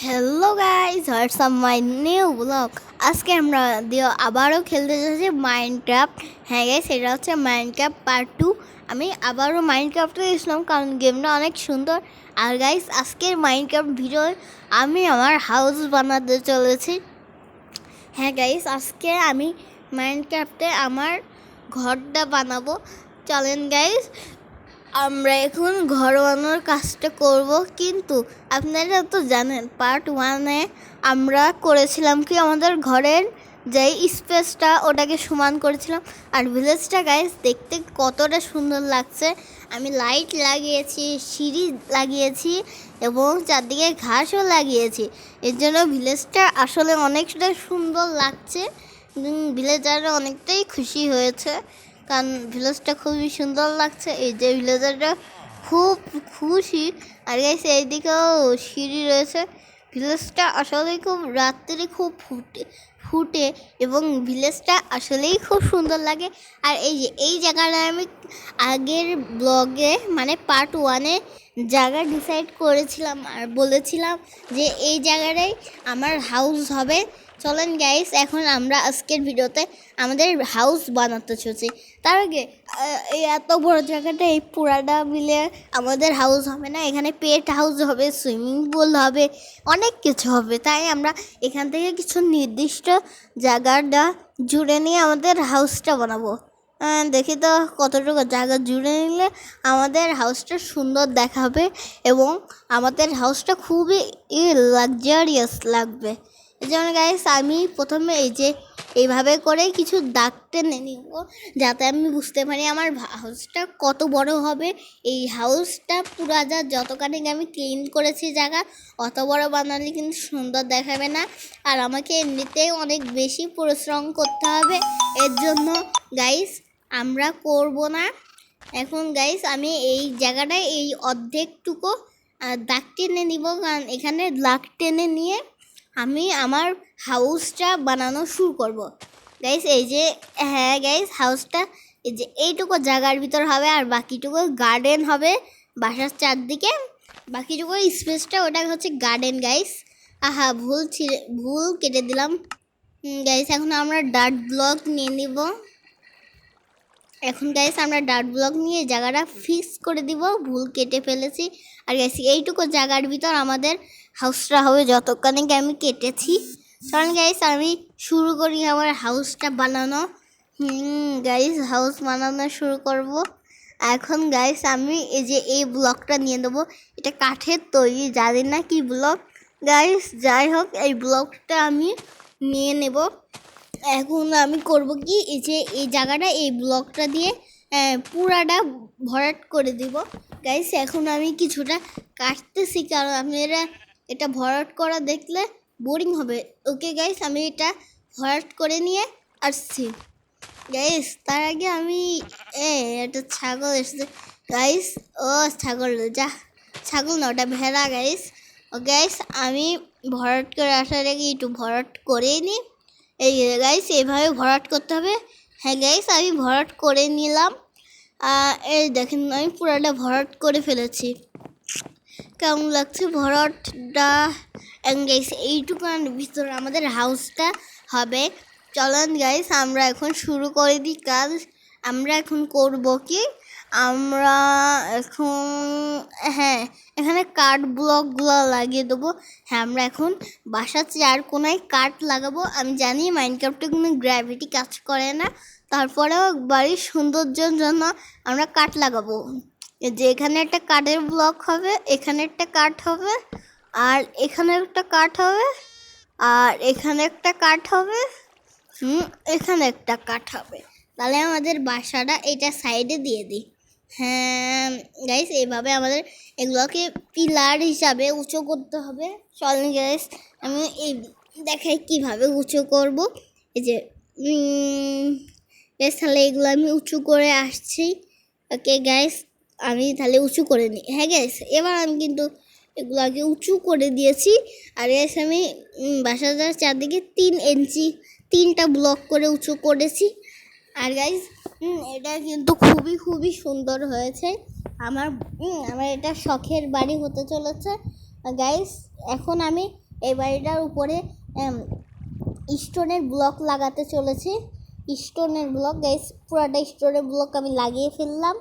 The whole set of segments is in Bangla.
Hello guys, WhatsApp my new blog. আজকে আমরা আবারও খেলতে যাচ্ছি মাইনক্রাফট। হ্যাঁ গাইস, এটা হচ্ছে মাইনক্রাফট পার্ট 2। আমি আবারও মাইনক্রাফটে গেছিলাম কারণ গেমটা অনেক সুন্দর। আর গাইস, আজকের মাইনক্রাফট ভিডিও আমি আমার হাউস বানাতে চলেছি। হ্যাঁ গাইস, আজকে আমি মাইনক্রাফটে আমার ঘরটা বানাবো। চলেন গাইস, আমরা এখন ঘর বানানোর কাজটা করব। কিন্তু আপনারা তো জানেন পার্ট 1-এ আমরা করেছিলাম কি আমাদের ঘরের যে স্পেসটা ওটাকে সমান করেছিলাম। আর ভিলেজটা গাইস দেখতে কতটা সুন্দর লাগছে। আমি লাইট লাগিয়েছি, সিঁড়ি লাগিয়েছি এবং চারদিকে ঘাসও লাগিয়েছি। এর জন্য ভিলেজটা আসলে অনেকটা সুন্দর লাগছে। ভিলেজাররা অনেকটাই খুশি হয়েছে কারণ ভিলেজটা খুবই সুন্দর লাগছে। এই যে ভিলেজারটা খুব খুশি। আর গাইস এইদিকেও সিঁড়ি রয়েছে। ভিলেজটা আসলে খুব রাত্রে খুব ফুটে এবং ভিলেজটা আসলেই খুব সুন্দর লাগে। আর এই যে এই জায়গাটা আমি আগের ব্লগে মানে পার্ট 1-এ জায়গা ডিসাইড করেছিলাম আর বলেছিলাম যে এই জায়গাটাই আমার হাউস হবে। চলেন গাইস, এখন আমরা আজকের ভিডিওতে আমাদের হাউস বানাতে চলছি। তার আগে এই এত বড় জায়গাটা এই পুরাটা মিলে আমাদের হাউস হবে না। এখানে পেট হাউস হবে, সুইমিং পুল হবে, অনেক কিছু হবে। তাই আমরা এখান থেকে কিছু নির্দিষ্ট জায়গাটা জুড়ে নিয়ে আমাদের হাউসটা বানাবো। দেখি তো কতটুকু জায়গা জুড়ে নিলে আমাদের হাউসটা সুন্দর দেখাবে এবং আমাদের হাউসটা খুবই লাক্সারিয়াস লাগবে। এই জন্য গাইস আমি প্রথমে এই যে এইভাবে করে কিছু দাগ টেনে নিব যাতে আমি বুঝতে পারি আমার হাউসটা কত বড় হবে। এই হাউসটা পুরা যতখানি আমি ক্লিন করেছি জায়গা অত বড় বানালে কিন্তু সুন্দর দেখাবে না। আর আমাকে এমনিতেই অনেক বেশি পরিশ্রম করতে হবে। এর জন্য গাইস আমরা করব না। এখন গাইস আমি এই জায়গাটায় এই অর্ধেকটুকু দাগ টেনে নিব কারণ এখানে দাগ টেনে নিয়ে আমি আমার হাউসটা বানানো শুরু করব। গাইস এই যে হ্যাঁ গাইস, হাউসটা এই যে এইটুকু জায়গার ভিতর হবে আর বাকিটুকু গার্ডেন হবে বাসার চারদিকে। বাকিটুকু স্পেসটা ওটা হচ্ছে গার্ডেন গাইস। আহা ভুল কেটে দিলাম গাইস। এখন আমরা ডার্ট ব্লক নিয়ে নিব। এখন গাইস আমরা ডার্ট ব্লক নিয়ে জায়গাটা ফিক্স করে দিব, ভুল কেটে ফেলেছি। আর গাইস এইটুকু জায়গার ভিতর আমাদের হাউসটা হবে যতক্ষণে আমি কেটেছি। কারণ গাইস আমি শুরু করি আমার হাউসটা বানানো। গাইস হাউস বানানো শুরু করব। এখন গাইস আমি এই যে এই ব্লকটা নিয়ে দেবো। এটা কাঠের তৈরি, জানি না কি ব্লক গাইস, যাই হোক এই ব্লকটা আমি নিয়ে নেব। এখন আমি করব কি এই যে এই জায়গাটা এই ব্লকটা দিয়ে পুরাটা ভরাট করে দিব গাইস। এখন আমি কিছুটা কাটতেছি কারণ আপনারা এটা ভরাট করা দেখলে বোরিং হবে। ওকে গাইস, আমি এটা ভরাট করে নিয়ে আসছি গাইস। তার আগে আমি একটা ছাগল এসেছে গাইস। ও ছাগল, যা ছাগল না ওটা ভেড়া গাইস। ও গাইস আমি ভরাট করে আসার আগে একটু ভরাট করেই নিই। এই গাইস এইভাবে ভরাট করতে হবে। হ্যাঁ গাইস আমি ভরাট করে নিলাম। এই দেখেন আমি পুরোটা ভরাট করে ফেলেছি। কেমন লাগছে ভরাটটা গাইস? এইটুকুর ভিতরে আমাদের হাউসটা হবে। চলেন গাইস আমরা এখন শুরু করে দিই কাজ। আমরা এখন করব কি আমরা এখন এখানে কাঠ ব্লকগুলো লাগিয়ে দেবো। হ্যাঁ আমরা এখন বাসার চার কোনায় কাঠ লাগাবো। আমি জানি মাইনক্রাফটে কোনো গ্র্যাভিটি কাজ করে না, তারপরেও বাড়ির সৌন্দর্যের জন্য আমরা কাঠ লাগাবো। যে এখানে একটা কাঠের ব্লক হবে, এখানে একটা কাঠ হবে, আর এখানে একটা কাঠ হবে, আর এখানে একটা কাঠ হবে, এখানে একটা কাঠ হবে। তাহলে আমাদের বাসাটা এটা সাইডে দিয়ে দিই। হ্যাঁ গাইস এইভাবে আমাদের এগুলোকে পিলার হিসাবে উঁচু করতে হবে। চলেন গাইস আমি এই দেখাই কিভাবে উঁচু করব। এই যে গাইস তাহলে এগুলো আমি উঁচু করে আসছি। ওকে গাইস আমি তাহলে উঁচু করে নিই। হ্যাঁ গাইস এবার আমি কিন্তু এগুলোকে উঁচু করে দিয়েছি। আর গাইস আমি বাসাটার চারদিকে 3 ইঞ্চি 3টা ব্লক করে উঁচু করেছি। আর গাইস এটা কিন্তু খুবই সুন্দর হয়েছে। আমার এটা শখের বাড়ি হতে চলেছে গাইস। এখন আমি এই বাড়িটার উপরে স্টোনের ব্লক লাগাতে চলেছি। স্টোনের ব্লক গাইস, পুরাটা স্টোনের ব্লক আমি লাগিয়ে ফেললাম।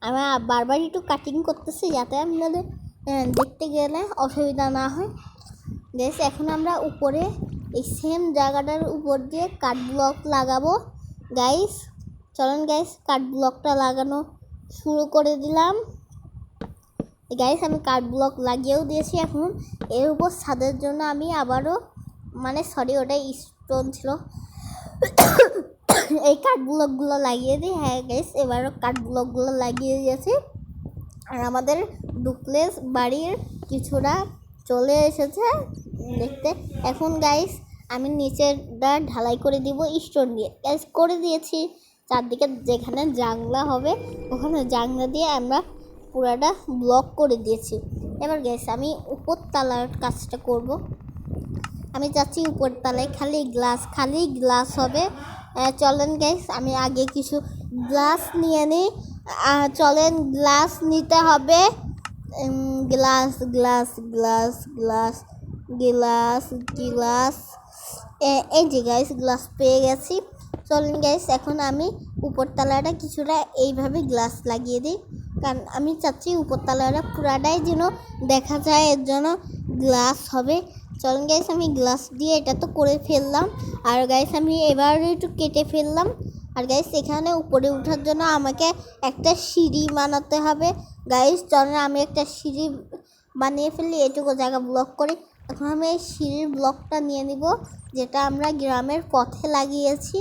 আমি বারবার একটু কাটিং করতেছি যাতে আপনাদের দেখতে গেলে অসুবিধা না হয়। গাইস এখন আমরা উপরে এই সেম জায়গাটার উপর দিয়ে কাঠ ব্লক লাগাবো। গাইস চলেন গাইস, কাঠ ব্লকটা লাগানো শুরু করে দিলাম। গাইস আমি কাঠ ব্লক লাগিয়েও দিয়েছি। এখন এর উপর ছাদের জন্য আমি আবারও সরি ওটা স্টোন ছিল, এই কাঠ ব্লকগুলো লাগিয়ে দিই। হ্যাঁ গাইস এবারও কাঠ ব্লকগুলো লাগিয়ে দিয়েছি। আর আমাদের ডুপ্লেক্স বাড়ির কিছুটা চলে এসেছে দেখতে। এখন গাইস আমি নিচেরটা ঢালাই করে দিব স্টোন দিয়ে। গাইস করে দিয়েছি, চারদিকে যেখানে জানলা হবে ওখানে জানলা দিয়ে আমরা পুরাটা ব্লক করে দিয়েছি। এবার গাইস আমি উপর তলার কাজটা করব। আমি চাচ্ছি উপর তলায় খালি গ্লাস হবে। চলেন গাইস আমি আগে কিছু গ্লাস নিয়ে নিই। চলেন গ্লাস নিতে হবে। Glass glass glass glass glass glass এই যে গাইস গ্লাস পেয়ে গেছি। চলেন গাইস এখন আমি উপরতলাটা কিছুটা এইভাবে গ্লাস লাগিয়ে দিই, কারণ আমি চাচ্ছি উপরতলাটা পুরাটাই যেন দেখা যায়, এর জন্য গ্লাস হবে। চলেন গাইস আমি গ্লাস দিয়ে এটা তো করে ফেললাম। আর গাইস আমি এবার একটু কেটে ফেললাম। আর গাইস এখানে উপরে ওঠার জন্য আমাকে একটা সিঁড়ি বানাতে হবে। গাইস চলেন আমি একটা সিঁড়ি বানিয়ে ফেলি, এটুকু জায়গা ব্লক করে। এখন আমি এই সিঁড়ির ব্লকটা নিয়ে নিব যেটা আমরা গ্রামের পথে লাগিয়েছি।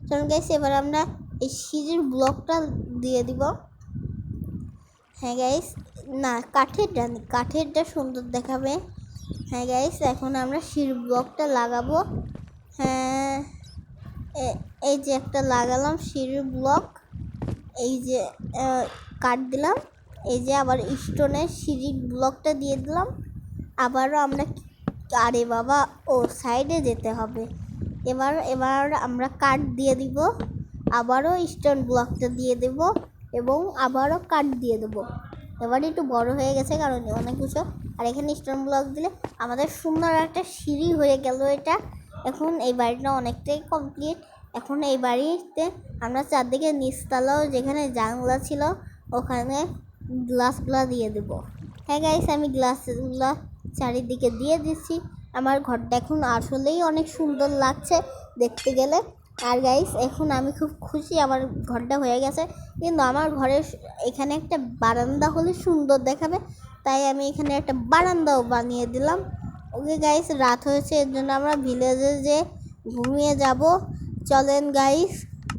চলুন গাইস এবার আমরা এই সিঁড়ির ব্লকটা দিয়ে দিব। হ্যাঁ গাইস না কাঠেরটা সুন্দর দেখাবে। হ্যাঁ গাইস এখন আমরা সিঁড়ির ব্লকটা লাগাবো। হ্যাঁ এই যে একটা লাগালাম সিঁড়ির ব্লক, এই যে কাট দিলাম, এই যে আবার স্টোনের সিঁড়ির ব্লকটা দিয়ে দিলাম। আবারও আমরা আরে বাবা ও সাইডে যেতে হবে। এবার আমরা কাঠ দিয়ে দিব, আবারও স্টোন ব্লকটা দিয়ে দেব এবং আবারও কাঠ দিয়ে দেব। এবার একটু বড় হয়ে গেছে কারণ অনেক কিছু। আর এখানে স্টোন ব্লক দিলে আমাদের সুন্দর একটা সিঁড়ি হয়ে গেল এটা। এখন এই বাড়িটা অনেকটাই কমপ্লিট। এখন এই বাড়িতে আমরা চারদিকে নিচতলাও যেখানে জানলা ছিল ওখানে গ্লাসগুলো দিয়ে দেব। হ্যাঁ গাইস আমি গ্লাসগুলো চারিদিকে দিয়ে দিচ্ছি। আমার ঘরটা এখন আসলেই অনেক সুন্দর লাগছে দেখতে গেলে। আর গাইস এখন আমি খুব খুশি আমার ঘরটা হয়ে গেছে, কিন্তু আমার ঘরের এখানে একটা বারান্দা হলে সুন্দর দেখাবে, তাই আমি এখানে একটা বারান্দাও বানিয়ে দিলাম। ওকে গাইস রাত হয়েছে, এর জন্য আমরা ভিলেজে যে ঘুমিয়ে যাব। চলেন গাইস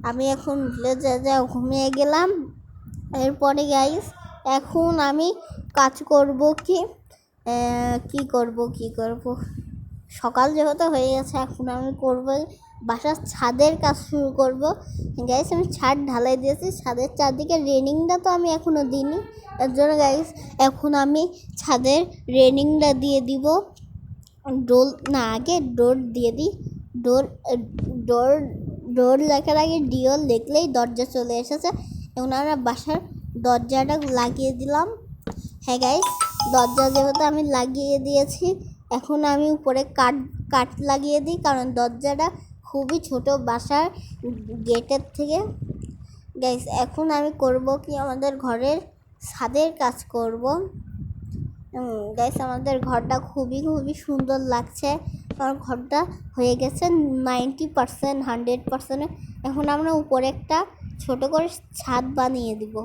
আমি এখন ভিলেজে যা ঘুমিয়ে গেলাম। এরপরে গাইস এখন আমি কাজ করব কি করব সকাল যেহেতু হয়ে গেছে এখন আমি করব বাসার ছাদের কাজ শুরু করব। গাইস আমি ছাদ ঢালাই দিয়েছি, ছাদের চারদিকে রেলিংটা তো আমি এখনও দিইনি, এর জন্য গাইস এখন আমি ছাদের রেলিংটা দিয়ে দিব। আগে ডোর দিয়ে দিই। ডোর লেখার আগে ডিওর লিখলেই দরজা চলে এসেছে। এখন আমরা বাসার দরজাটা লাগিয়ে দিলাম। হ্যাঁ গাইস দরজা যেহেতু আমি লাগিয়ে দিয়েছি, এখন আমি উপরে কাঠ লাগিয়ে দিই, কারণ দরজাটা খুবই ছোট বাসার গেটের থেকে। গাইস এখন আমি করব কি আমাদের ঘরের ছাদের কাজ করব। গাইস আমাদের ঘরটা খুবই সুন্দর লাগছে। আমার ঘরটা হয়ে গেছে 90%, 100%। এখন আমরা উপরে একটা ছোট করে ছাদ বানিয়ে দিব।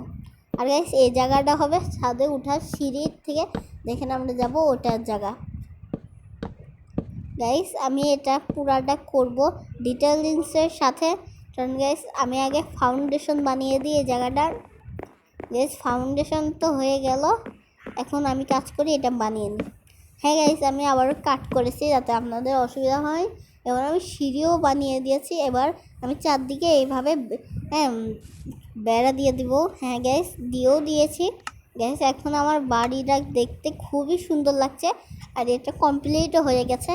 আর গাইস এই জায়গাটা হবে ছাদে ওঠার সিঁড়ির থেকে যেখানে আমরা যাব ওটার জায়গা। গাইস আমি এটা পুরাটা করব ডিটেইলসের সাথে। কারণ গাইস আমি আগে ফাউন্ডেশন বানিয়ে দিই এই জায়গাটার। গাইস ফাউন্ডেশন তো হয়ে গেল, এখন আমি কাজ করি এটা বানিয়ে নিই। হ্যাঁ গাইস আমি আবারও কাট করেছি যাতে আপনাদের অসুবিধা হয়। এবার আমি সিঁড়িও বানিয়ে দিয়েছি। এবার আমি চারদিকে এইভাবে বেড়া দিয়ে দিব। হ্যাঁ গাইস দিয়েও দিয়েছি। গাইস এখন আমার বাড়িটা দেখতে খুবই সুন্দর লাগছে আর এটা কমপ্লিটও হয়ে গেছে।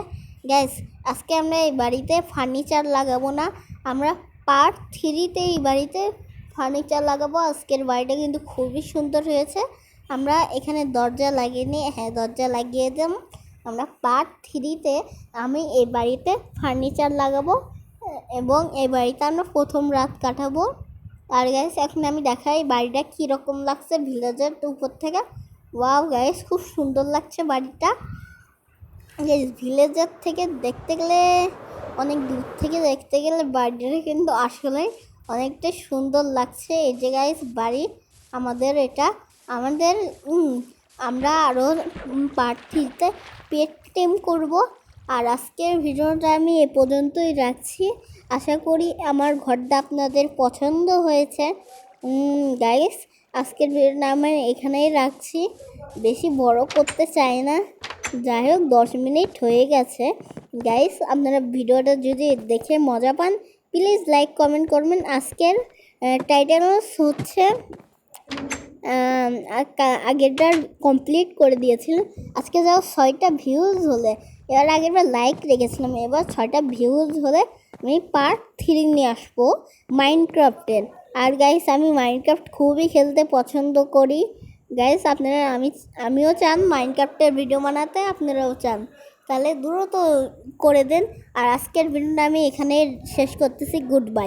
গাইস আজকে আমরা এই বাড়িতে ফার্নিচার লাগাবো না, আমরা পার্ট 3-তে এই বাড়িতে ফার্নিচার লাগাবো। আজকের বাড়িটা কিন্তু খুবই সুন্দর হয়েছে। আমরা এখানে দরজা লাগিয়ে নিই, হ্যাঁ দরজা লাগিয়ে দিলাম। আমরা পার্ট 3-তে আমি এই বাড়িতে ফার্নিচার লাগাবো এবং এই বাড়িতে আমরা প্রথম রাত কাটাবো। আর গাইস এখন আমি দেখাই বাড়িটা কীরকম লাগছে ভিলেজের উপর থেকে। ওয়াও গাইস, খুব সুন্দর লাগছে বাড়িটা। ভিলেজের থেকে দেখতে গেলে, অনেক দূর থেকে দেখতে গেলে বাড়িটা কিন্তু আসলে অনেকটা সুন্দর লাগছে। এই যে গাইস বাড়ি আমাদের, এটা আমাদের আমরা আরও পার্ট 3-তে পেট টেম করবো। আর আজকের ভিডিওটা আমি এ পর্যন্তই রাখছি। আশা করি আমার ঘরটা আপনাদের পছন্দ হয়েছে। গাইস আজকের ভিডিওটা আমি এখানেই রাখছি, বেশি বড় করতে চাই না। যাই হোক 10 মিনিট হয়ে গেছে। গাইস আপনারা ভিডিওটা যদি দেখে মজা পান প্লিজ লাইক কমেন্ট করবেন। আজকের টাইটেল হচ্ছে আগেরবার কমপ্লিট করে দিয়েছিল, আজকে যাও 6টা ভিউজ হলে, এবার আগেরবার লাইক রেখেছিলাম, এবার 6টা ভিউজ হলে আমি পার্ট 3 নিয়ে আসবো মাইনক্রাফটের। আর গাইস আমি মাইনক্রাফট খুবই খেলতে পছন্দ করি। গাইস আপনারা আমিও চান মাইনক্রাফটের ভিডিও বানাতে, আপনারাও চান, তাহলে দ্রুত করে দেন। আর আজকের ভিডিওটা আমি এখানে শেষ করতেছি। Good bye.